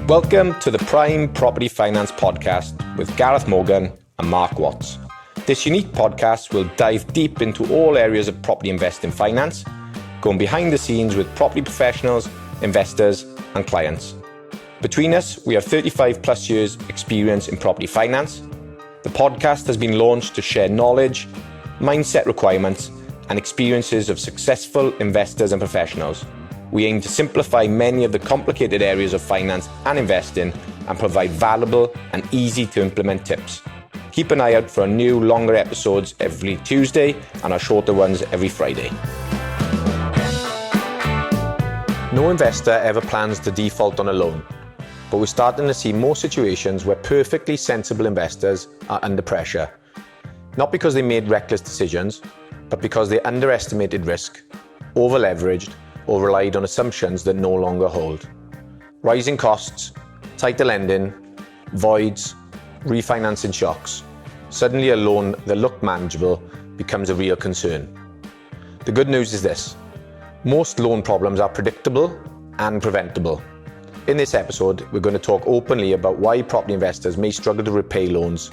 Welcome to the Prime Property Finance Podcast with Gareth Morgan and Mark Watts. This unique podcast will dive deep into all areas of property investing finance, going behind the scenes with property professionals, investors and clients. Between us, we have 35 plus years experience in property finance. The podcast has been launched to share knowledge, mindset requirements and experiences of successful investors and professionals. We aim to simplify many of the complicated areas of finance and investing and provide valuable and easy to implement tips. Keep an eye out for our new longer episodes every Tuesday and our shorter ones every Friday. No investor ever plans to default on a loan, but we're starting to see more situations where perfectly sensible investors are under pressure. Not because they made reckless decisions, but because they underestimated risk, over-leveraged, or relied on assumptions that no longer hold. Rising costs, tighter lending, voids, refinancing shocks. Suddenly a loan that looked manageable becomes a real concern. The good news is this: most loan problems are predictable and preventable. In this episode, we're going to talk openly about why property investors may struggle to repay loans,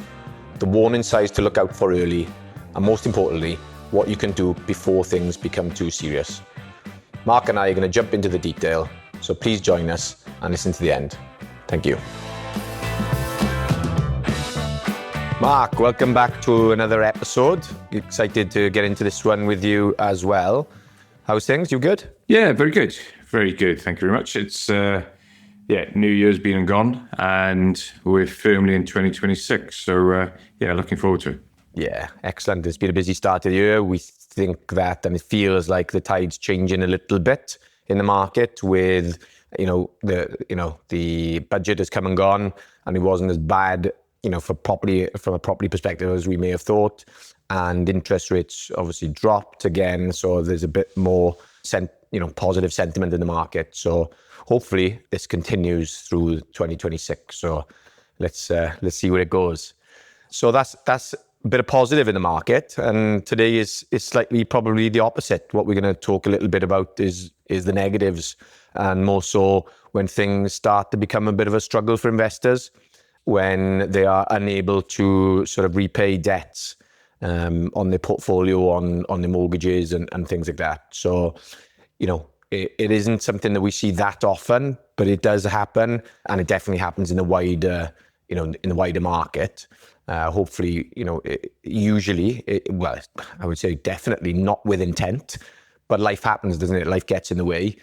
the warning signs to look out for early, and most importantly, what you can do before things become too serious. Mark and I are going to jump into the detail, so please join us and listen to the end. Thank you. Mark, welcome back to another episode. Excited to get into this one with you as well. How's things? You good? Yeah, very good. Very good. Thank you very much. It's, New Year's been and gone, and we're firmly in 2026. So, looking forward to it. Yeah, excellent. It's been a busy start of the year. We think that, and it feels like the tide's changing a little bit in the market with, the budget has come and gone, and it wasn't as bad, for property, from a property perspective as we may have thought. And interest rates obviously dropped again. So there's a bit more, positive sentiment in the market. So hopefully this continues through 2026. So let's see where it goes. So that's a bit of positive in the market, and today is slightly probably the opposite. What we're going to talk a little bit about is the negatives, and more so when things start to become a bit of a struggle for investors, when they are unable to sort of repay debts on their portfolio, on their mortgages and things like that. So, it isn't something that we see that often, but it does happen, and it definitely happens in the wider, in the wider market. Hopefully, usually, I would say definitely not with intent, but life happens, doesn't it? Life gets in the way.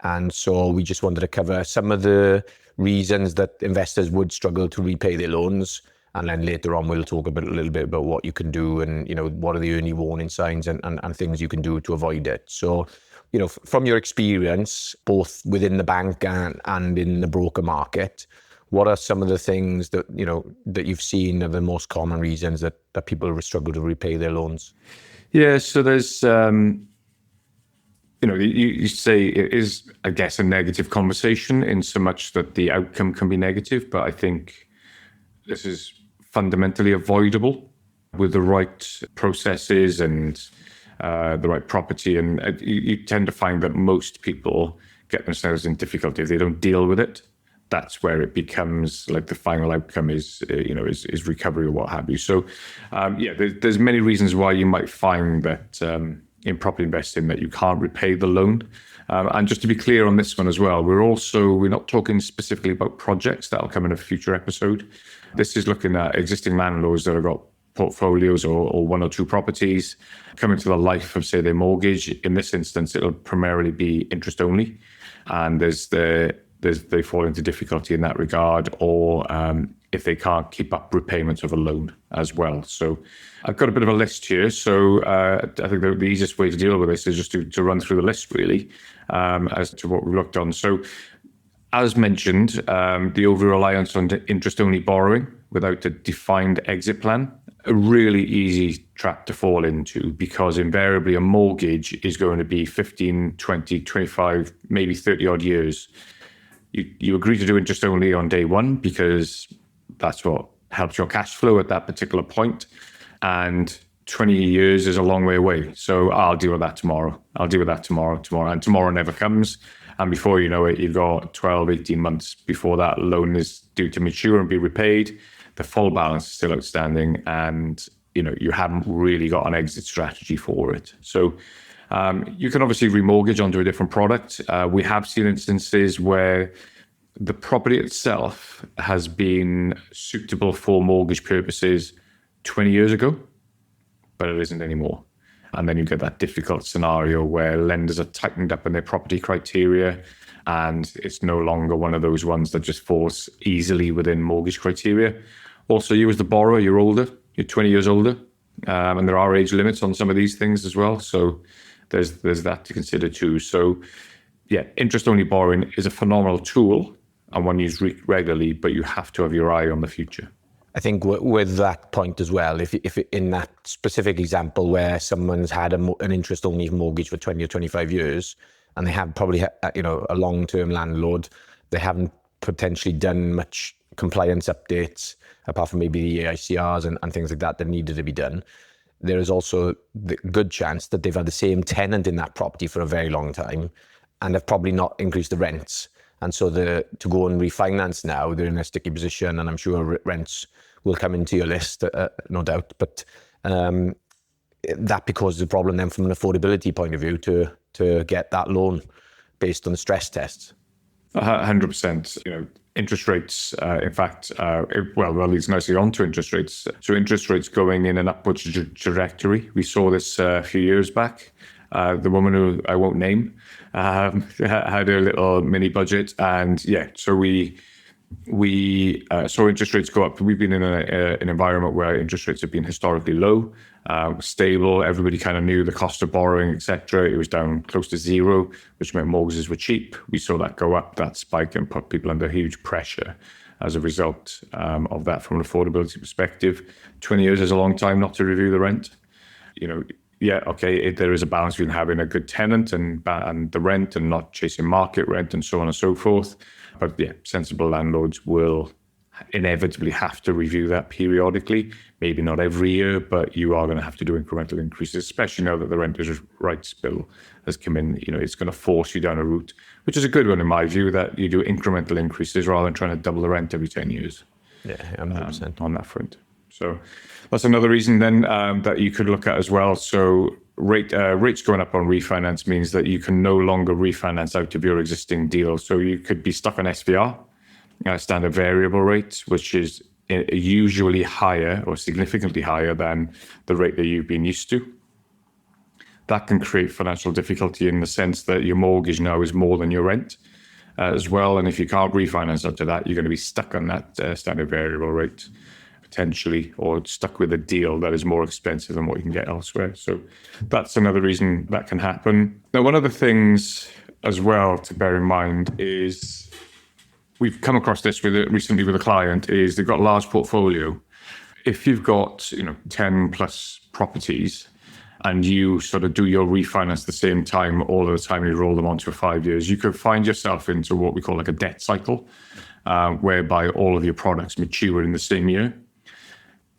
And so we just wanted to cover some of the reasons that investors would struggle to repay their loans. And then later on, we'll talk a little bit about what you can do and, what are the early warning signs and things you can do to avoid it. So, from your experience, both within the bank and in the broker market, what are some of the things that, that you've seen are the most common reasons that people struggle to repay their loans? Yeah, so there's, you say it is, I guess, a negative conversation in so much that the outcome can be negative, but I think this is fundamentally avoidable with the right processes and the right property. And you tend to find that most people get themselves in difficulty if they don't deal with it. That's where it becomes like the final outcome is recovery or what have you. So, there's many reasons why you might find that in property investing that you can't repay the loan. And just to be clear on this one as well, we're not talking specifically about projects. That'll come in a future episode. This is looking at existing landlords that have got portfolios or one or two properties coming to the life of, say, their mortgage. In this instance, it'll primarily be interest only. And they fall into difficulty in that regard, or if they can't keep up repayments of a loan as well. So I've got a bit of a list here. So I think the easiest way to deal with this is just to run through the list, really, as to what we've looked on. So as mentioned, the over-reliance on interest-only borrowing without a defined exit plan, a really easy trap to fall into, because invariably a mortgage is going to be 15, 20, 25, maybe 30 odd years. You agree to do interest only on day one because that's what helps your cash flow at that particular point. And 20 years is a long way away. So I'll deal with that tomorrow. And tomorrow never comes. And before you know it, you've got 12, 18 months before that loan is due to mature and be repaid. The full balance is still outstanding, and you haven't really got an exit strategy for it. So you can obviously remortgage onto a different product. We have seen instances where the property itself has been suitable for mortgage purposes 20 years ago, but it isn't anymore. And then you get that difficult scenario where lenders are tightened up in their property criteria, and it's no longer one of those ones that just falls easily within mortgage criteria. Also, you as the borrower, you're older, you're 20 years older, and there are age limits on some of these things as well. So there's that to consider too. So yeah, interest-only borrowing is a phenomenal tool and one used regularly, but you have to have your eye on the future. I think with that point as well, if in that specific example where someone's had an interest-only mortgage for 20 or 25 years, and they have probably a long-term landlord, they haven't potentially done much compliance updates apart from maybe the EICRs and things like that needed to be done. There is also the good chance that they've had the same tenant in that property for a very long time and have probably not increased the rents. And so to go and refinance now, they're in a sticky position, and I'm sure rents will come into your list, no doubt. But that because the problem then from an affordability point of view to get that loan based on the stress tests. 100%. Interest rates, in fact, well, leads nicely on to interest rates. So interest rates going in an upwards trajectory. We saw this a few years back. The woman who I won't name had a little mini budget, and yeah, so we saw interest rates go up. We've been in an environment where interest rates have been historically low, stable. Everybody kind of knew the cost of borrowing, etc. It was down close to zero, which meant mortgages were cheap. We saw that go up, that spike, and put people under huge pressure as a result of that from an affordability perspective. 20 years is a long time not to review the rent. Yeah, okay, there is a balance between having a good tenant and the rent and not chasing market rent and so on and so forth. But yeah, sensible landlords will inevitably have to review that periodically. Maybe not every year, but you are going to have to do incremental increases, especially now that the Renters' Rights Bill has come in. It's going to force you down a route, which is a good one in my view, that you do incremental increases rather than trying to double the rent every 10 years. Yeah, 100%. On that front. So that's another reason then that you could look at as well. So rates going up on refinance means that you can no longer refinance out of your existing deal. So you could be stuck on SVR, standard variable rate, which is usually higher or significantly higher than the rate that you've been used to. That can create financial difficulty in the sense that your mortgage now is more than your rent as well. And if you can't refinance up to that, you're going to be stuck on that standard variable rate potentially, or stuck with a deal that is more expensive than what you can get elsewhere. So that's another reason that can happen. Now, one of the things as well to bear in mind is, we've come across this recently with a client, is they've got a large portfolio. If you've got 10 plus properties and you sort of do your refinance at the same time all of the time, you roll them onto 5 years, you could find yourself into what we call like a debt cycle, whereby all of your products mature in the same year.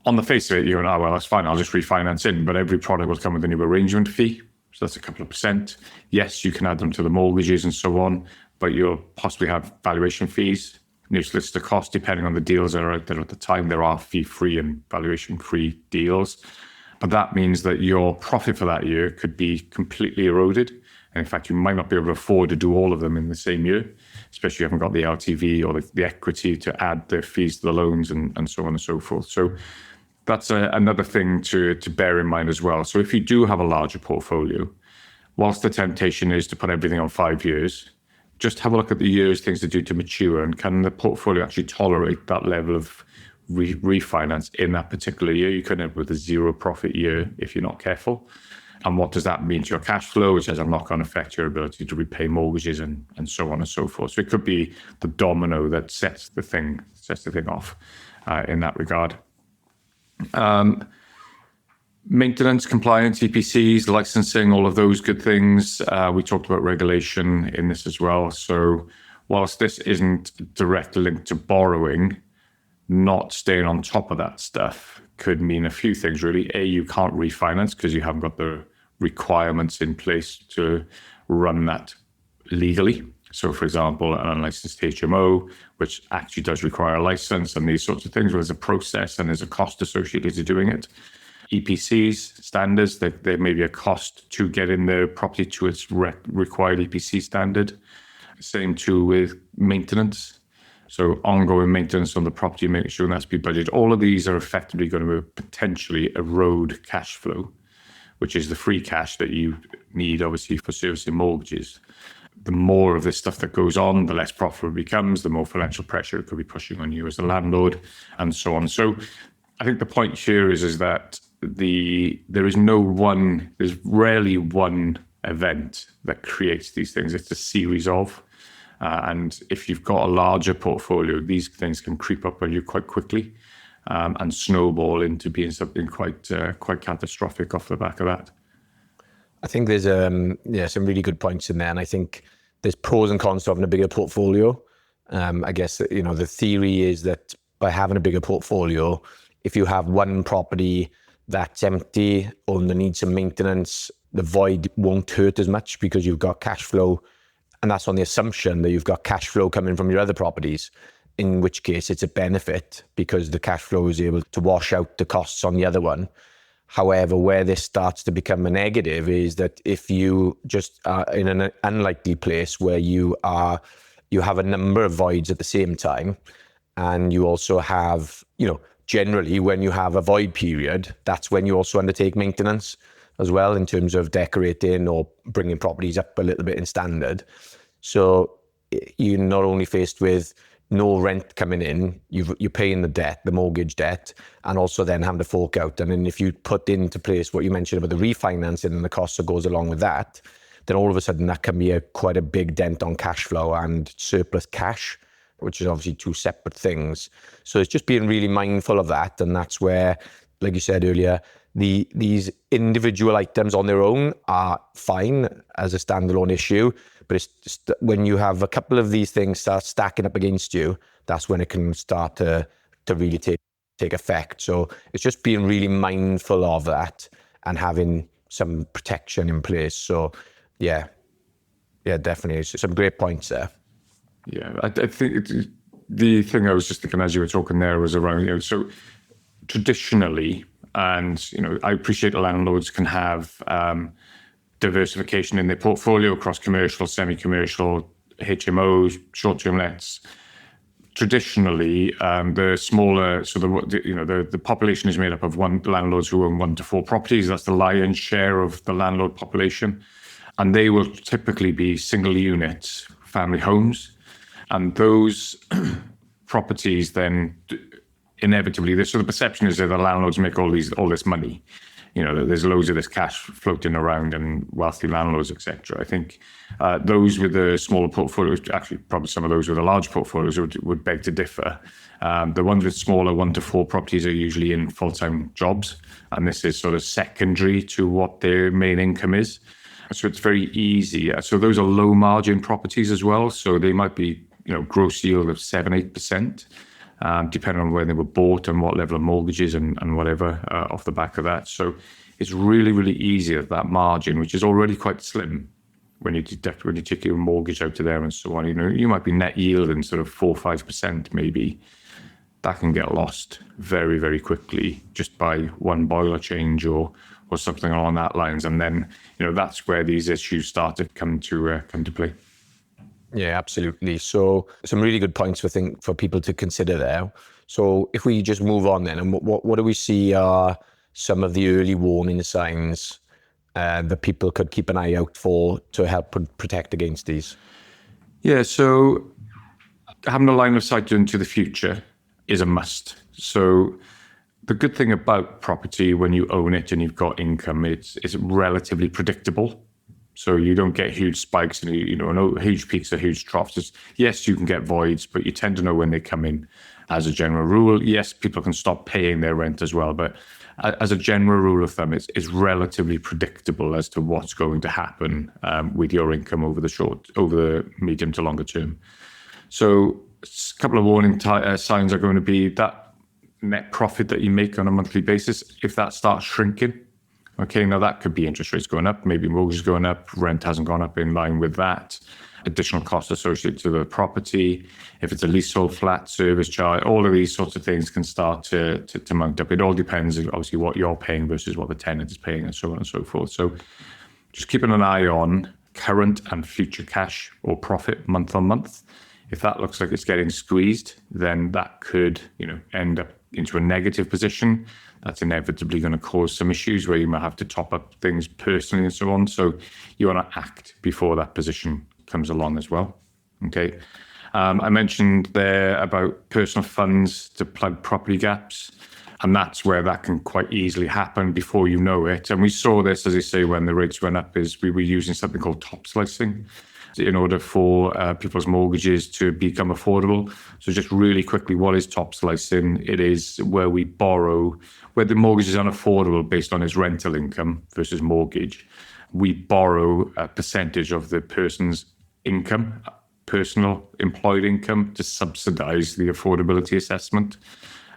On the face of it, you're going, well, that's fine, I'll just refinance in. But every product will come with a new arrangement fee. So that's a couple of percent. Yes, you can add them to the mortgages and so on, but you'll possibly have valuation fees, new solicitor costs, depending on the deals that are out there at the time. There are fee-free and valuation-free deals. But that means that your profit for that year could be completely eroded. And in fact, you might not be able to afford to do all of them in the same year, especially if you haven't got the LTV or the equity to add the fees to the loans and so on and so forth. So that's another thing to bear in mind as well. So if you do have a larger portfolio, whilst the temptation is to put everything on 5 years, just have a look at the years things are due to mature, and can the portfolio actually tolerate that level of refinance in that particular year? You could end up with a zero profit year if you're not careful. And what does that mean to your cash flow, which has a knock-on effect to your ability to repay mortgages and so on and so forth. So it could be the domino that sets the thing off in that regard. Maintenance, compliance, EPCs, licensing, all of those good things. We talked about regulation in this as well. So whilst this isn't directly linked to borrowing, not staying on top of that stuff could mean a few things really. A, you can't refinance because you haven't got the requirements in place to run that legally. So, for example, an unlicensed HMO, which actually does require a license and these sorts of things, where there's a process and there's a cost associated to doing it. EPCs, standards, there may be a cost to getting the property to its required EPC standard. Same too with maintenance. So ongoing maintenance on the property, making sure that's be budgeted. All of these are effectively going to potentially erode cash flow, which is the free cash that you need, obviously, for servicing mortgages. The more of this stuff that goes on, the less profitable it becomes, the more financial pressure it could be pushing on you as a landlord, and so on. So I think the point here is that there's rarely one event that creates these things. It's a series of. And if you've got a larger portfolio, these things can creep up on you quite quickly and snowball into being something quite catastrophic off the back of that. I think there's some really good points in there, and I think there's pros and cons to having a bigger portfolio. I guess the theory is that by having a bigger portfolio, if you have one property that's empty or needs some maintenance, the void won't hurt as much because you've got cash flow, and that's on the assumption that you've got cash flow coming from your other properties. In which case, it's a benefit because the cash flow is able to wash out the costs on the other one. However, where this starts to become a negative is that if you just are in an unlikely place where you have a number of voids at the same time, and you also have, generally when you have a void period, that's when you also undertake maintenance as well in terms of decorating or bringing properties up a little bit in standard. So you're not only faced with no rent coming in, you're paying the debt, the mortgage debt, and also then having to fork out. And then if you put into place what you mentioned about the refinancing and the cost that goes along with that, then all of a sudden that can be quite a big dent on cash flow and surplus cash, which is obviously two separate things. So it's just being really mindful of that. And that's where, like you said earlier, these individual items on their own are fine as a standalone issue, but it's just when you have a couple of these things start stacking up against you, that's when it can start to really take effect. So it's just being really mindful of that and having some protection in place. So yeah, definitely. It's some great points there. Yeah, I think the thing I was just thinking as you were talking there was around, so traditionally, and I appreciate landlords can have diversification in their portfolio across commercial, semi-commercial, HMOs, short-term lets. Traditionally, the smaller, so the population is made up of landlords who own 1 to 4 properties. That's the lion's share of the landlord population, and they will typically be single unit family homes, and those properties then inevitably, so the perception is that the landlords make all this money. There's loads of this cash floating around and wealthy landlords, etc. I think those with the smaller portfolios, actually probably some of those with the large portfolios would beg to differ. The ones with smaller 1 to 4 properties are usually in full-time jobs, and this is sort of secondary to what their main income is. So it's very easy. So those are low margin properties as well. So they might be, gross yield of 7-8%. Depending on where they were bought and what level of mortgages and whatever off the back of that. So it's really, really easy at that margin, which is already quite slim when you take your mortgage out to there and so on. You might be net yielding sort of 4-5% maybe. That can get lost very, very quickly just by one boiler change or something along that lines. And then, that's where these issues start to come to play. Yeah, absolutely. So some really good points for people to consider there. So if we just move on then, and what do we see are some of the early warning signs that people could keep an eye out for to help protect against these? Yeah, so having a line of sight into the future is a must. So the good thing about property when you own it and you've got income, it's relatively predictable. So you don't get huge spikes and no huge peaks or huge troughs. Yes, you can get voids, but you tend to know when they come in as a general rule. Yes, people can stop paying their rent as well, but as a general rule of thumb, it's relatively predictable as to what's going to happen with your income over the medium to longer term. So a couple of warning signs are going to be that net profit that you make on a monthly basis. If that starts shrinking, Okay, now that could be interest rates going up, maybe mortgages going up, rent hasn't gone up in line with that, additional costs associated to the property. If it's a leasehold flat, service charge, all of these sorts of things can start to mount up. It all depends, obviously, what you're paying versus what the tenant is paying and so on and so forth. So just keeping an eye on current and future cash or profit month on month. If that looks like it's getting squeezed, then that could, end up into a negative position. That's inevitably going to cause some issues where you might have to top up things personally and so on. So you want to act before that position comes along as well. Okay. I mentioned there about personal funds to plug property gaps. And that's where that can quite easily happen before you know it. And we saw this, as I say, when the rates went up, is we were using something called top slicing in order for people's mortgages to become affordable. So just really quickly, what is top slicing? It is where we borrow, where the mortgage is unaffordable based on his rental income versus mortgage. We borrow a percentage of the person's income, personal employed income, to subsidize the affordability assessment.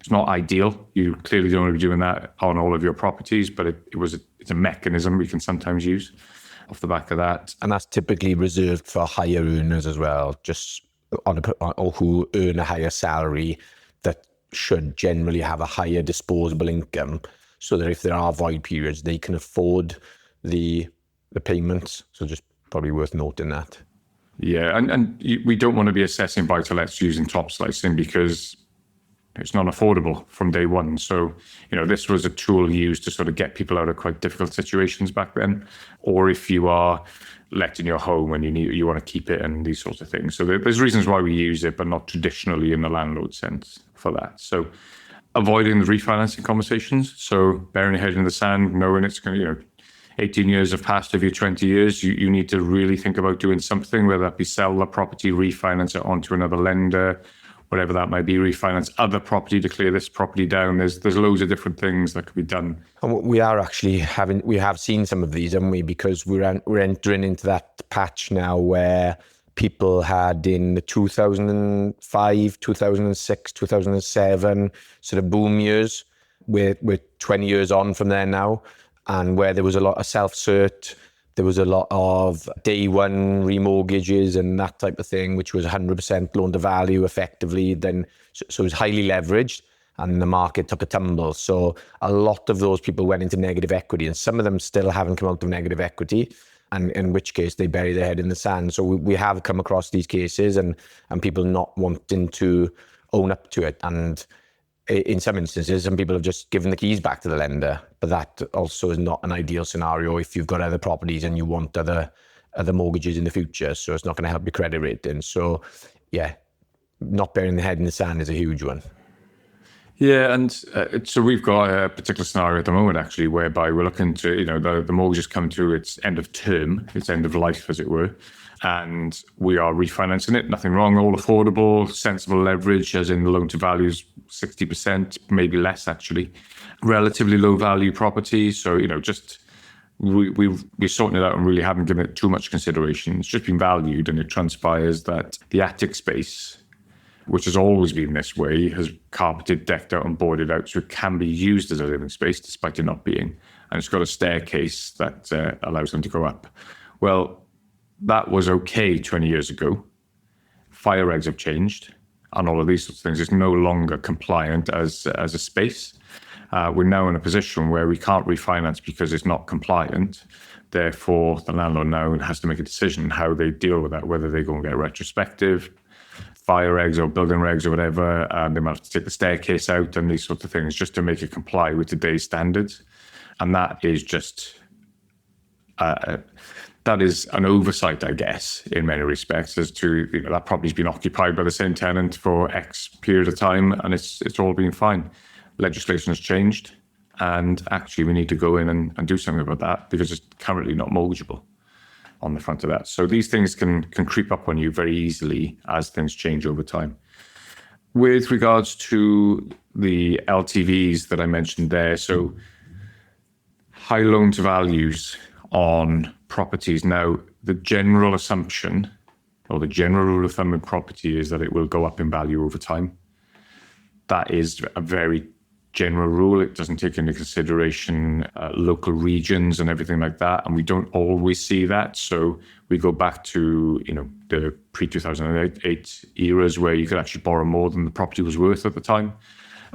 It's not ideal. You clearly don't want to be doing that on all of your properties, but it's a mechanism we can sometimes use off the back of that. And that's typically reserved for higher earners as well, just or who earn a higher salary that should generally have a higher disposable income, so that if there are void periods, they can afford the payments. So just probably worth noting that. Yeah, and we don't want to be assessing buy-to-lets using top slicing because it's not affordable from day one. So, this was a tool used to sort of get people out of quite difficult situations back then. Or if you are letting your home and you want to keep it and these sorts of things. So there's reasons why we use it, but not traditionally in the landlord sense for that. So avoiding the refinancing conversations. So bearing your head in the sand, knowing it's going to, 18 years have passed of your 20 years, you need to really think about doing something, whether that be sell the property, refinance it onto another lender, whatever that might be, refinance other property to clear this property down. There's loads of different things that could be done. And we are actually we have seen some of these, haven't we? Because we're entering into that patch now where people had in the 2005, 2006, 2007 sort of boom years. We're 20 years on from there now, and where there was a lot of self-cert, there was a lot of day one remortgages and that type of thing, which was 100% loan to value effectively. Then, so it was highly leveraged and the market took a tumble. So a lot of those people went into negative equity, and some of them still haven't come out of negative equity, and in which case they bury their head in the sand. So we have come across these cases and people not wanting to own up to it. And in some instances, some people have just given the keys back to the lender, but that also is not an ideal scenario if you've got other properties and you want other mortgages in the future. So it's not going to help your credit rating. So yeah, not burying the head in the sand is a huge one. Yeah, and so we've got a particular scenario at the moment, actually, whereby we're looking to, the mortgage is coming to its end of term, its end of life, as it were, and we are refinancing it. Nothing wrong, all affordable, sensible leverage, as in the loan to value is 60%, maybe less actually. Relatively low value property, so just we're sorting it out and really haven't given it too much consideration. It's just been valued, and it transpires that the attic space, which has always been this way, has carpeted, decked out and boarded out, so it can be used as a living space despite it not being. And it's got a staircase that allows them to go up. Well, that was okay 20 years ago. Fire regs have changed and all of these sorts of things. It's no longer compliant as a space. We're now in a position where we can't refinance because it's not compliant. Therefore, the landlord now has to make a decision how they deal with that, whether they go and get a retrospective, fire regs or building regs or whatever. They might have to take the staircase out and these sorts of things just to make it comply with today's standards. And that is just... that is an oversight, I guess, in many respects, as to that property's been occupied by the same tenant for X period of time, and it's all been fine. Legislation has changed, and actually we need to go in and do something about that because it's currently not mortgageable on the front of that. So these things can creep up on you very easily as things change over time. With regards to the LTVs that I mentioned there, so high loan to values on properties. Now, the general assumption or the general rule of thumb in property is that it will go up in value over time. That is a very general rule. It doesn't take into consideration local regions and everything like that. And we don't always see that. So we go back to, the pre-2008 eras where you could actually borrow more than the property was worth at the time.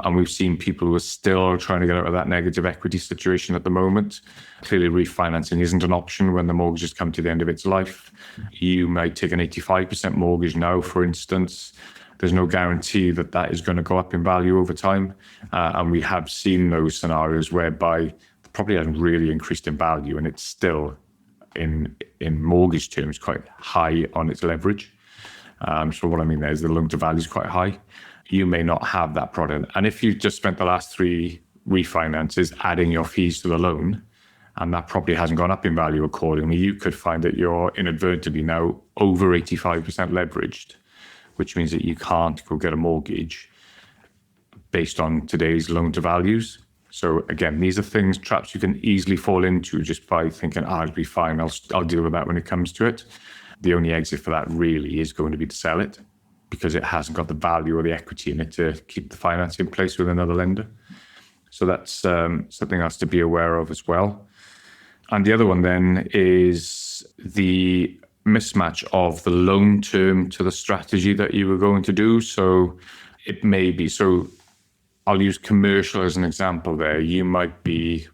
And we've seen people who are still trying to get out of that negative equity situation at the moment. Clearly, refinancing isn't an option when the mortgage has come to the end of its life. You might take an 85% mortgage now, for instance. There's no guarantee that that is going to go up in value over time. And we have seen those scenarios whereby the property hasn't really increased in value and it's still, in mortgage terms, quite high on its leverage. So what I mean there is the loan to value is quite high. You may not have that product. And if you just spent the last 3 refinances adding your fees to the loan, and that property hasn't gone up in value accordingly, you could find that you're inadvertently now over 85% leveraged, which means that you can't go get a mortgage based on today's loan to values. So again, these are traps you can easily fall into just by thinking, it'll be fine, I'll deal with that when it comes to it. The only exit for that really is going to be to sell it, because it hasn't got the value or the equity in it to keep the finance in place with another lender. So that's something else to be aware of as well. And the other one then is the mismatch of the loan term to the strategy that you were going to do. So it may be, I'll use commercial as an example there. You might be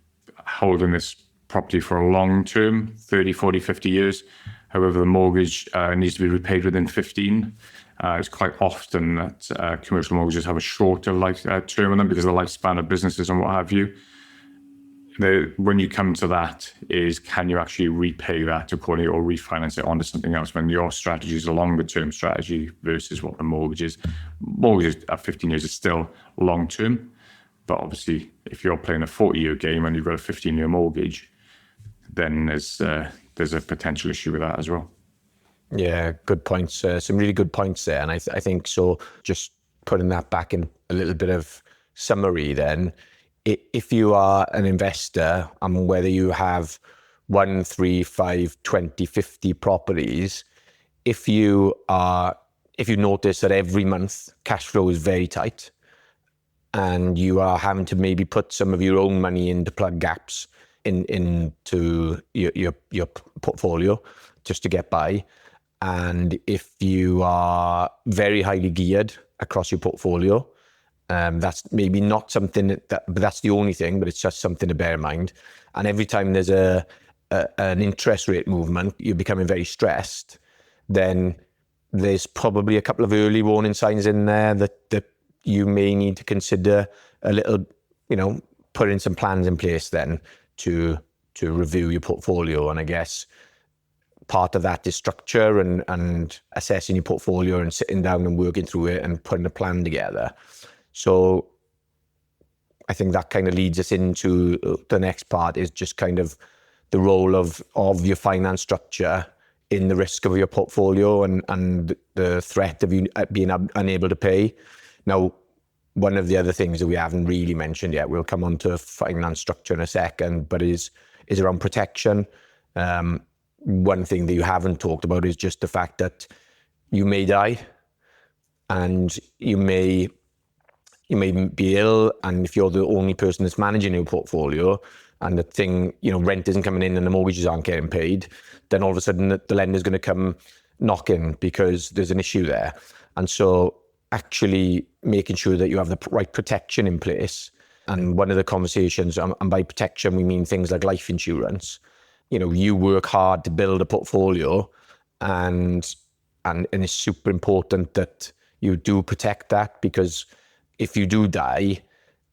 holding this property for a long term, 30, 40, 50 years. However, the mortgage needs to be repaid within 15. It's quite often that commercial mortgages have a shorter life term on them because of the lifespan of businesses and what have you. When you come to that is, can you actually repay that accordingly or refinance it onto something else when your strategy is a longer term strategy versus what the mortgage is. Mortgages at 15 years is still long term, but obviously if you're playing a 40-year game and you've got a 15-year mortgage, then there's a potential issue with that as well. Yeah, good points. Some really good points there. And I think so, just putting that back in a little bit of summary then, if you are an investor and whether you have 1, 3, 5, 20, 50 properties, if you notice that every month cash flow is very tight and you are having to maybe put some of your own money in to plug gaps into your portfolio just to get by, and if you are very highly geared across your portfolio, that's maybe not something but that's the only thing, but it's just something to bear in mind. And every time there's an interest rate movement, you're becoming very stressed, then there's probably a couple of early warning signs in there that you may need to consider a little, putting some plans in place then to review your portfolio. And I guess part of that is structure and assessing your portfolio and sitting down and working through it and putting a plan together. So I think that kind of leads us into the next part, is just kind of the role of your finance structure in the risk of your portfolio and the threat of you being unable to pay. Now, one of the other things that we haven't really mentioned yet, we'll come on to finance structure in a second, but is around protection. One thing that you haven't talked about is just the fact that you may die and you may be ill, and if you're the only person that's managing your portfolio and the thing, rent isn't coming in and the mortgages aren't getting paid, then all of a sudden the lender's going to come knocking because there's an issue there. And so actually making sure that you have the right protection in place. And one of the conversations, and by protection, we mean things like life insurance. You work hard to build a portfolio, and it's super important that you do protect that, because if you do die,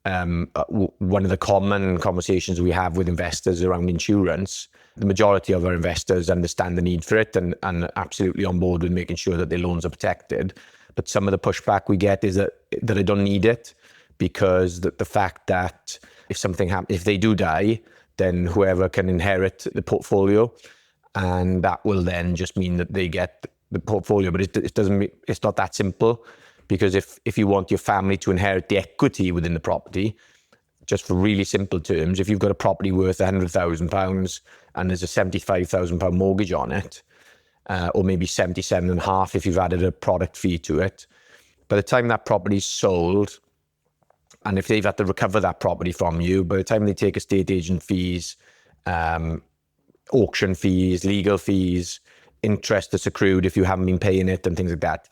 one of the common conversations we have with investors around insurance, the majority of our investors understand the need for it and absolutely on board with making sure that their loans are protected. But some of the pushback we get is that they don't need it, because the fact that if something happens, if they do die, then whoever can inherit the portfolio, and that will then just mean that they get the portfolio. But it's not that simple, because if you want your family to inherit the equity within the property, just for really simple terms, if you've got a property worth £100,000 and there's a £75,000 mortgage on it, or maybe 77.5 if you've added a product fee to it, by the time that property's sold, And if they've had to recover that property from you, by the time they take estate agent fees, auction fees, legal fees, interest that's accrued if you haven't been paying it and things like that,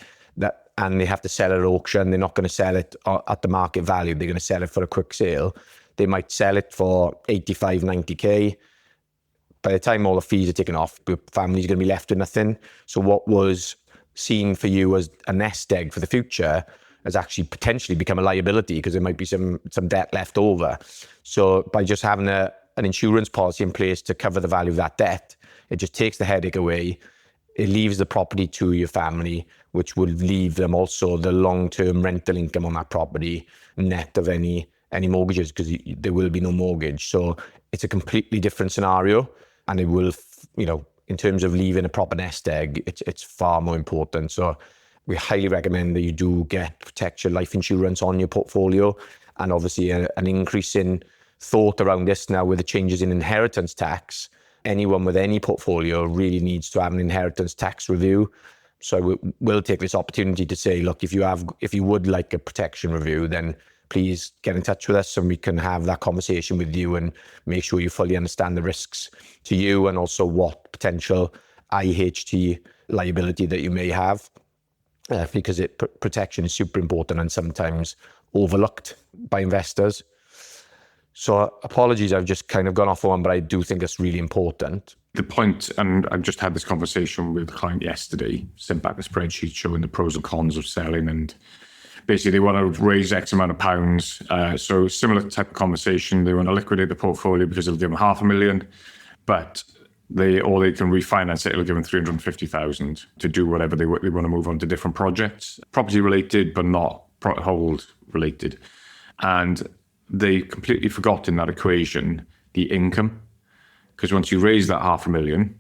and they have to sell it at auction, they're not going to sell it at the market value. They're going to sell it for a quick sale. They might sell it for 85, 90K. By the time all the fees are taken off, the family's going to be left with nothing. So what was seen for you as a nest egg for the future has actually potentially become a liability because there might be some debt left over. So by just having an insurance policy in place to cover the value of that debt, it just takes the headache away. It leaves the property to your family, which would leave them also the long-term rental income on that property, net of any mortgages, because there will be no mortgage. So it's a completely different scenario, and it will, in terms of leaving a proper nest egg, it's far more important. So we highly recommend that you do protect your life insurance on your portfolio, and obviously an increase in thought around this now with the changes in inheritance tax. Anyone with any portfolio really needs to have an inheritance tax review. So we'll take this opportunity to say, look, if you would like a protection review, then please get in touch with us and we can have that conversation with you and make sure you fully understand the risks to you and also what potential IHT liability that you may have, because protection is super important and sometimes overlooked by investors. So apologies, I've just kind of gone off on, but I do think it's really important. The point, and I've just had this conversation with a client yesterday, sent back a spreadsheet showing the pros and cons of selling, and basically they want to raise X amount of pounds. So similar type of conversation, they want to liquidate the portfolio because it'll give them $500,000, but they can refinance it, it'll give them 350,000 to do whatever they want to move on to different projects, property related, but not hold related. And they completely forgot in that equation the income, because once you raise that $500,000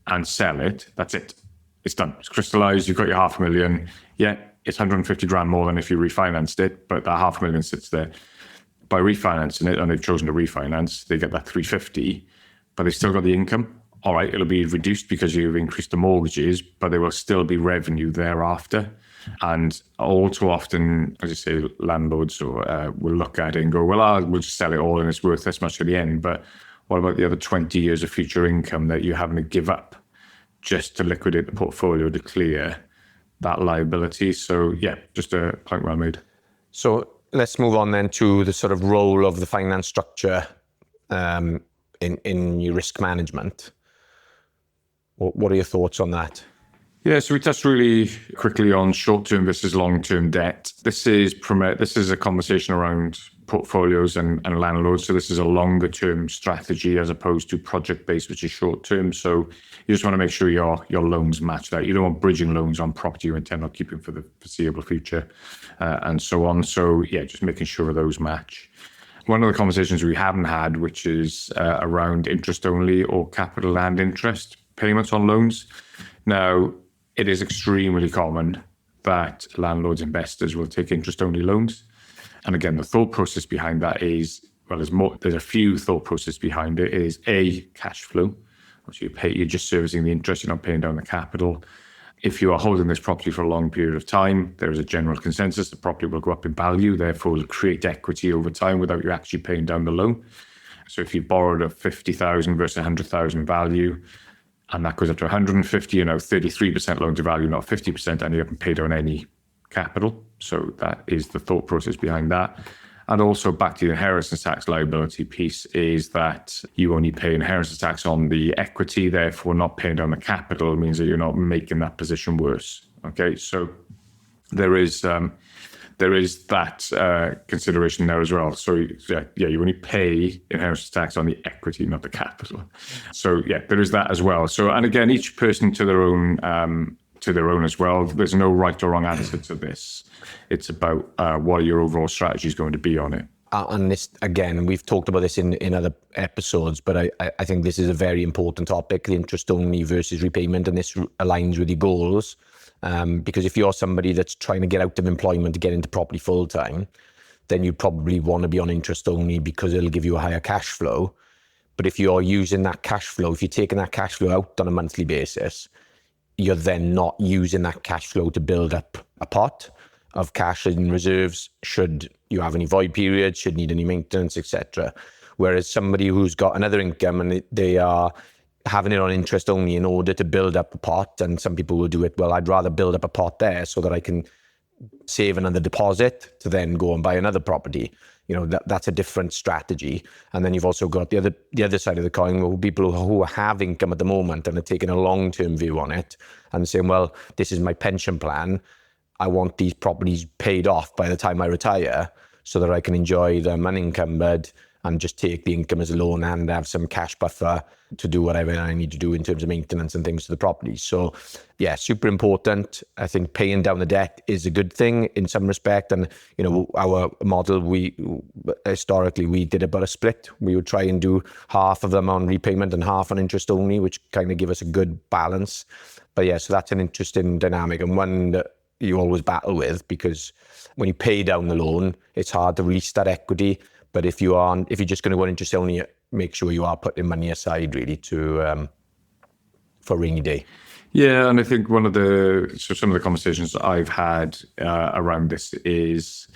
and sell it, that's it. It's done. It's crystallized. You've got your $500,000. Yeah, it's 150 grand more than if you refinanced it, but that $500,000 sits there. By refinancing it, and they've chosen to refinance, they get that 350, but they've still got the income. All right, it'll be reduced because you've increased the mortgages, but there will still be revenue thereafter. And all too often, as you say, landlords will look at it and go, well, we'll just sell it all and it's worth this much at the end. But what about the other 20 years of future income that you're having to give up just to liquidate the portfolio to clear that liability? So yeah, just a point well made. So let's move on then to the sort of role of the finance structure in your risk management. What are your thoughts on that? Yeah, so we touched really quickly on short-term versus long-term debt. This is a conversation around portfolios and landlords. So this is a longer-term strategy as opposed to project-based, which is short-term. So you just want to make sure your loans match that. You don't want bridging loans on property you intend on keeping for the foreseeable future, and so on. So yeah, just making sure those match. One of the conversations we haven't had, which is around interest-only or capital and interest payments on loans. Now, it is extremely common that landlords, investors will take interest-only loans. And again, the thought process behind that is, well, there's a few thought process behind it. It is A, cash flow. So you're just servicing the interest, you're not paying down the capital. If you are holding this property for a long period of time, there is a general consensus the property will go up in value, therefore will create equity over time without you actually paying down the loan. So if you borrowed a 50,000 versus 100,000 value, and that goes up to 150, 33% loan to value, not 50%, and you haven't paid down any capital. So that is the thought process behind that. And also back to the inheritance tax liability piece is that you only pay inheritance tax on the equity, therefore not paying down the capital means that you're not making that position worse. Okay, so there is that consideration there as well. So yeah, you only pay inheritance tax on the equity, not the capital. So yeah, there is that as well. So, and again, each person to their own as well. There's no right or wrong answer to this. It's about what your overall strategy is going to be on it. And this, again, we've talked about this in other episodes, but I think this is a very important topic, the interest only versus repayment, and this aligns with your goals. Because if you're somebody that's trying to get out of employment to get into property full time, then you probably want to be on interest only because it'll give you a higher cash flow. But if you're using that cash flow, if you're taking that cash flow out on a monthly basis, you're then not using that cash flow to build up a pot of cash in reserves should you have any void periods, should need any maintenance, etc. Whereas somebody who's got another income and they are having it on interest only in order to build up a pot, and some people will do it, well, I'd rather build up a pot there so that I can save another deposit to then go and buy another property. That's a different strategy. And then you've also got the other side of the coin, people who have income at the moment and are taking a long-term view on it and saying, well, this is my pension plan. I want these properties paid off by the time I retire so that I can enjoy them unencumbered and just take the income as a loan and have some cash buffer to do whatever I need to do in terms of maintenance and things to the property. So yeah, super important. I think paying down the debt is a good thing in some respect. And, our model, we did about a split. We would try and do half of them on repayment and half on interest only, which kind of give us a good balance. But yeah, so that's an interesting dynamic and one that you always battle with, because when you pay down the loan, it's hard to release that equity. But if you're just going to go on interest only, make sure you are putting money aside really for a rainy day. Yeah, and I think some of the conversations I've had around this is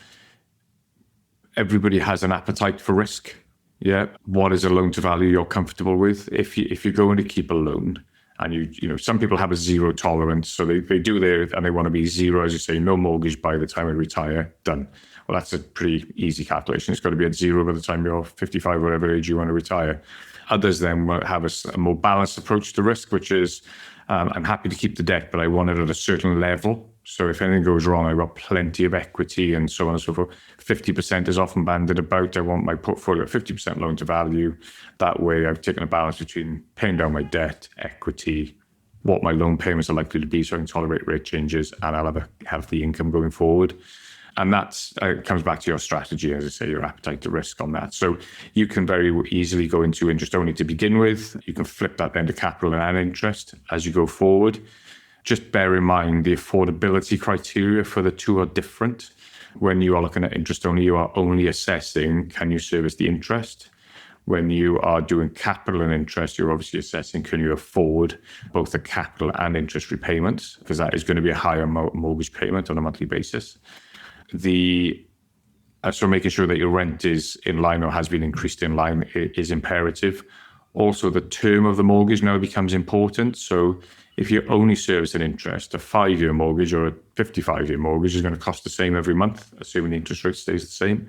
everybody has an appetite for risk. Yeah, what is a loan to value you're comfortable with? If you're going to keep a loan, and some people have a zero tolerance, so they do there and they want to be zero, as you say, no mortgage by the time I retire, done. Well, that's a pretty easy calculation. It's got to be at zero by the time you're 55, whatever age you want to retire. Others then will have a more balanced approach to risk, which is I'm happy to keep the debt, but I want it at a certain level. So if anything goes wrong, I've got plenty of equity and so on and so forth. 50% is often banded about. I want my portfolio at 50% loan to value. That way I've taken a balance between paying down my debt, equity, what my loan payments are likely to be so I can tolerate rate changes, and I'll have a healthy income going forward. And that comes back to your strategy, as I say, your appetite to risk on that. So you can very easily go into interest only to begin with. You can flip that then to capital and interest as you go forward. Just bear in mind the affordability criteria for the two are different. When you are looking at interest only, you are only assessing, can you service the interest? When you are doing capital and interest, you're obviously assessing, can you afford both the capital and interest repayments? Because that is going to be a higher mortgage payment on a monthly basis. So making sure that your rent is in line or has been increased in line is imperative. Also, the term of the mortgage now becomes important. So if you only service an interest, a 5-year mortgage or a 55-year mortgage is going to cost the same every month, assuming the interest rate stays the same.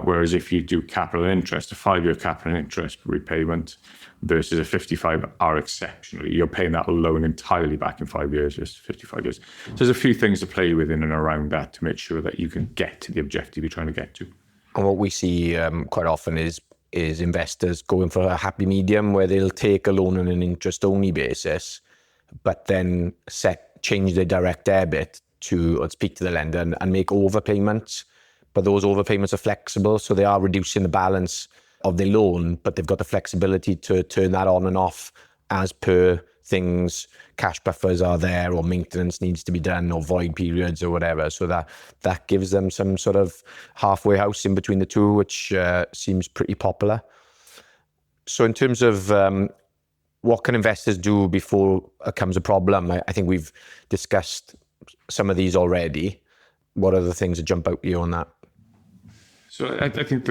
Whereas if you do capital and interest, a 5-year capital and interest repayment versus a 55 are exceptionally, you're paying that loan entirely back in 5 years, just 55 years. So there's a few things to play with in and around that to make sure that you can get to the objective you're trying to get to. And what we see quite often is investors going for a happy medium where they'll take a loan on an interest-only basis, but then change their direct debit or speak to the lender and make overpayments. But those overpayments are flexible, so they are reducing the balance of the loan, but they've got the flexibility to turn that on and off as per things, cash buffers are there, or maintenance needs to be done, or void periods or whatever. So that gives them some sort of halfway house in between the two, which seems pretty popular. So in terms of what can investors do before it comes a problem, I think we've discussed some of these already. What are the things that jump out at you on that? So I think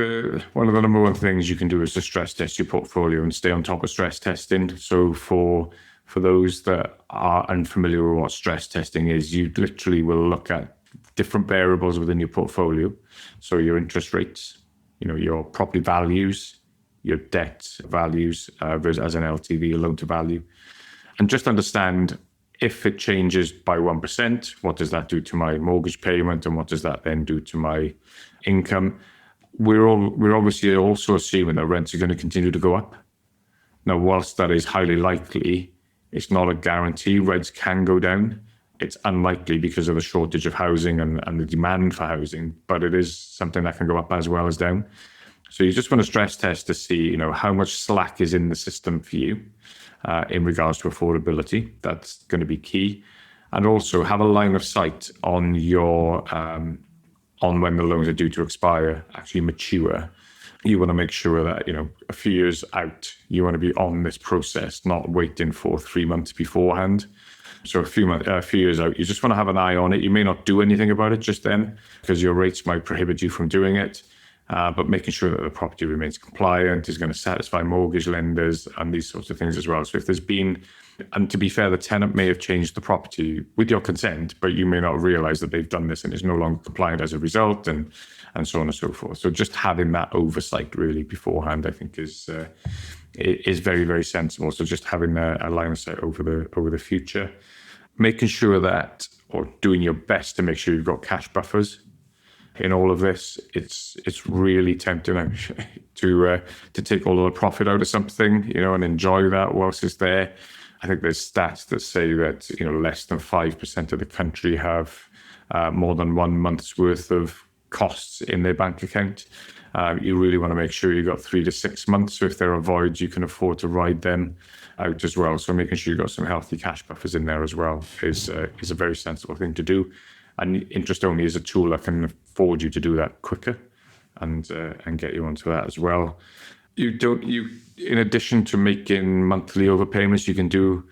one of the number one things you can do is to stress test your portfolio and stay on top of stress testing. So for those that are unfamiliar with what stress testing is, you literally will look at different variables within your portfolio. So your interest rates, your property values, your debt values as an LTV, a loan to value, and just understand if it changes by 1%, what does that do to my mortgage payment, and what does that then do to my income? We're obviously also assuming that rents are going to continue to go up. Now, whilst that is highly likely, it's not a guarantee. Rents can go down. It's unlikely because of the shortage of housing and the demand for housing, but it is something that can go up as well as down. So you just want to stress test to see, how much slack is in the system for you in regards to affordability. That's going to be key. And also have a line of sight on your on when the loans are due to expire, actually mature. You want to make sure that, a few years out, you want to be on this process, not waiting for 3 months beforehand. So a few years out, you just want to have an eye on it. You may not do anything about it just then because your rates might prohibit you from doing it. But making sure that the property remains compliant, is going to satisfy mortgage lenders and these sorts of things as well. So if there's been, and to be fair, the tenant may have changed the property with your consent, but you may not realize that they've done this and it's no longer compliant as a result, and so on and so forth. So just having that oversight really beforehand, I think is very, very sensible. So just having a line of sight over the future, making sure that, or doing your best to make sure you've got cash buffers in all of this. It's really tempting to take all of the profit out of something, and enjoy that whilst it's there. I think there's stats that say that less than 5% of the country have more than 1 month's worth of costs in their bank account. You really want to make sure you've got 3 to 6 months. So if there are voids, you can afford to ride them out as well. So making sure you've got some healthy cash buffers in there as well is a very sensible thing to do. And interest only is a tool that can afford you to do that quicker and get you onto that as well. In addition to making monthly overpayments, you can do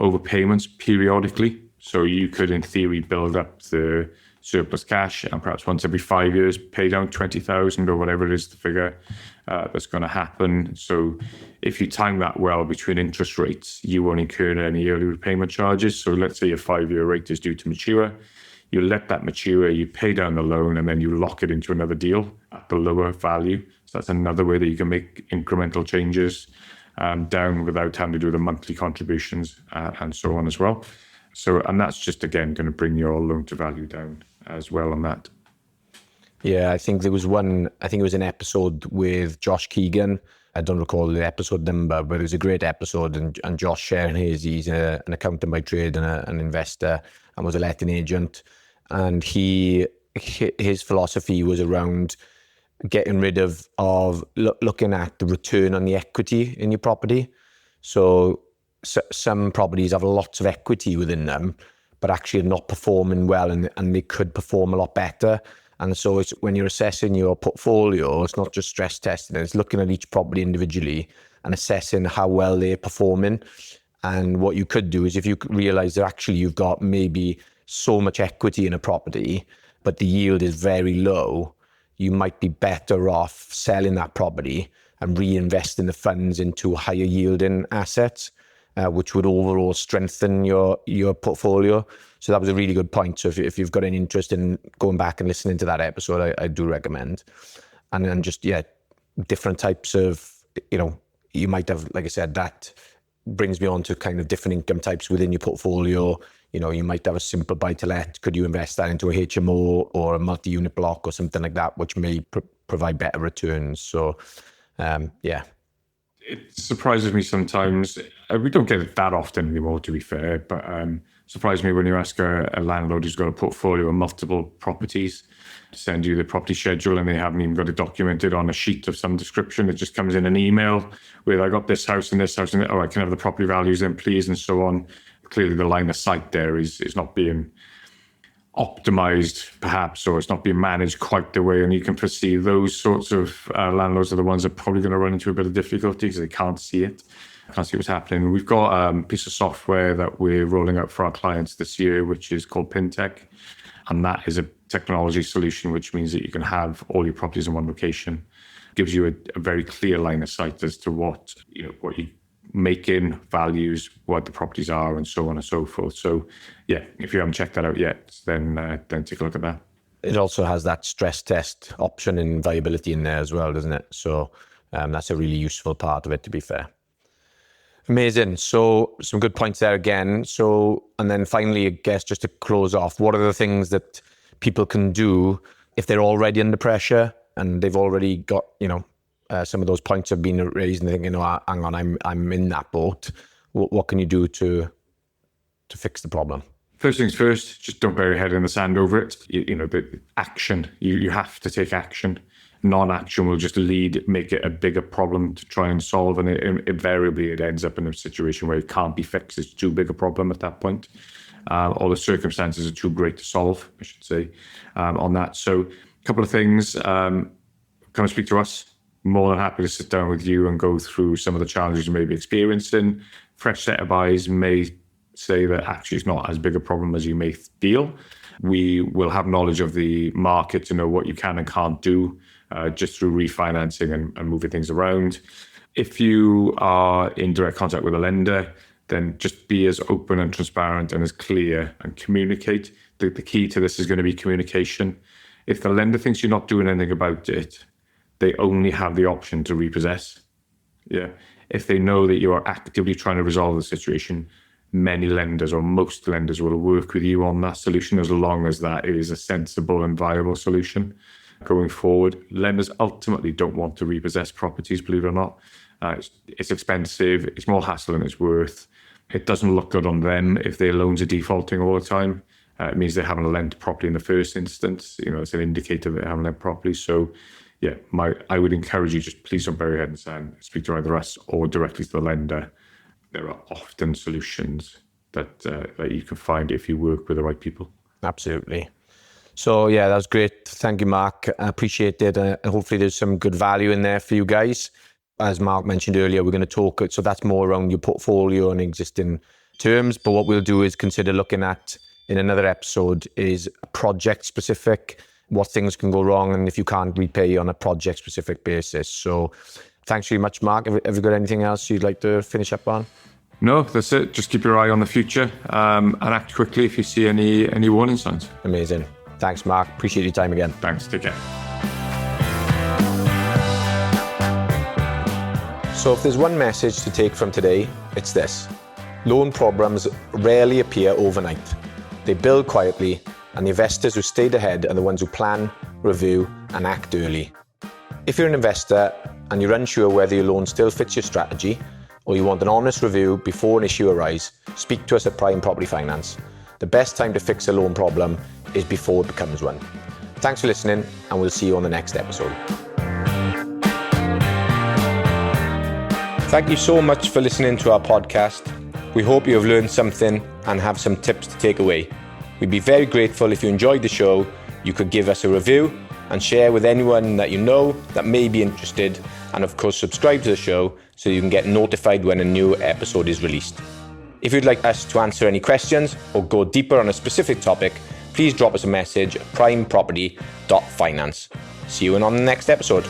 overpayments periodically. So you could, in theory, build up the surplus cash and perhaps once every 5 years pay down 20,000 or whatever it is the figure that's going to happen. So if you time that well between interest rates, you won't incur any early repayment charges. So let's say your 5-year rate is due to mature. You let that mature, you pay down the loan, and then you lock it into another deal at the lower value. So that's another way that you can make incremental changes down without having to do the monthly contributions and so on as well. So, and that's just, again, going to bring your loan to value down as well on that. Yeah, I think it was an episode with Josh Keegan. I don't recall the episode number, but it was a great episode. And Josh sharing he's an accountant by trade and an investor and was a letting agent. And his philosophy was around getting rid of looking at the return on the equity in your property. So some properties have lots of equity within them, but actually are not performing well, and they could perform a lot better. And so it's when you're assessing your portfolio, it's not just stress testing, it's looking at each property individually and assessing how well they're performing. And what you could do is, if you realize that actually you've got maybe so much equity in a property, but the yield is very low, you might be better off selling that property and reinvesting the funds into higher yielding assets, which would overall strengthen your portfolio. So that was a really good point. So if you've got an interest in going back and listening to that episode, I do recommend. And then just, different types of, you might have, like I said, that brings me on to kind of different income types within your portfolio. You might have a simple buy-to-let. Could you invest that into a HMO or a multi-unit block or something like that, which may provide better returns? So, It surprises me sometimes. We don't get it that often anymore, to be fair, but surprised me when you ask a landlord who's got a portfolio of multiple properties to send you the property schedule, and they haven't even got it documented on a sheet of some description. It just comes in an email with, I got this house and this house, and I can have the property values in, please, and so on. Clearly the line of sight there is not being optimized, perhaps, or it's not being managed quite the way. And you can foresee those sorts of landlords are the ones that are probably going to run into a bit of difficulty because they can't see it. Can't see what's happening. We've got a piece of software that we're rolling out for our clients this year, which is called PinTech. And that is a technology solution, which means that you can have all your properties in one location. Gives you a very clear line of sight as to what you make in values, what the properties are, and so on and so forth. So if you haven't checked that out yet, then take a look at that. It also has that stress test option and viability in there as well, doesn't it? So that's a really useful part of it, to be fair. Amazing. So some good points there again. So, and then finally, I guess, just to close off, what are the things that people can do if they're already under pressure and they've already got, some of those points have been raised and they think, hang on, I'm in that boat. What can you do to fix the problem? First things first, just don't bury your head in the sand over it. The action, you have to take action. Non-action will just make it a bigger problem to try and solve. And invariably it ends up in a situation where it can't be fixed. It's too big a problem at that point. Or the circumstances are too great to solve, I should say, on that. So a couple of things, come and speak to us. More than happy to sit down with you and go through some of the challenges you may be experiencing. Fresh set of eyes may say that actually it's not as big a problem as you may feel. We will have knowledge of the market to know what you can and can't do just through refinancing and moving things around. If you are in direct contact with a lender, then just be as open and transparent and as clear and communicate. The key to this is going to be communication. If the lender thinks you're not doing anything about it, they only have the option to repossess. Yeah. If they know that you are actively trying to resolve the situation, many lenders or most lenders will work with you on that solution as long as that is a sensible and viable solution going forward. Lenders ultimately don't want to repossess properties, believe it or not. It's expensive, it's more hassle than it's worth. It doesn't look good on them if their loans are defaulting all the time. It means they haven't lent properly in the first instance. It's an indicator that they haven't lent properly. So yeah, I would encourage you, just please don't bury your head in the sand. Speak to either us or directly to the lender. There are often solutions that you can find if you work with the right people. Absolutely. So yeah, that was great. Thank you, Mark. I appreciate it. And hopefully there's some good value in there for you guys. As Mark mentioned earlier, we're going to talk, so that's more around your portfolio and existing terms. But what we'll do is consider looking at, in another episode, is project specific, what things can go wrong and if you can't repay on a project specific basis. So thanks very much, Mark. Have you got anything else you'd like to finish up on? No, that's it. Just keep your eye on the future and act quickly if you see any warning signs. Amazing. Thanks, Mark. Appreciate your time again. Thanks. Take care. So if there's one message to take from today, it's this. Loan problems rarely appear overnight. They build quietly, and the investors who stayed ahead are the ones who plan, review, and act early. If you're an investor and you're unsure whether your loan still fits your strategy, or you want an honest review before an issue arises, speak to us at Prime Property Finance. The best time to fix a loan problem is before it becomes one. Thanks for listening, and we'll see you on the next episode. Thank you so much for listening to our podcast. We hope you have learned something and have some tips to take away. We'd be very grateful if you enjoyed the show. You could give us a review and share with anyone that you know that may be interested. And of course, subscribe to the show so you can get notified when a new episode is released. If you'd like us to answer any questions or go deeper on a specific topic, please drop us a message at primeproperty.finance. See you on the next episode.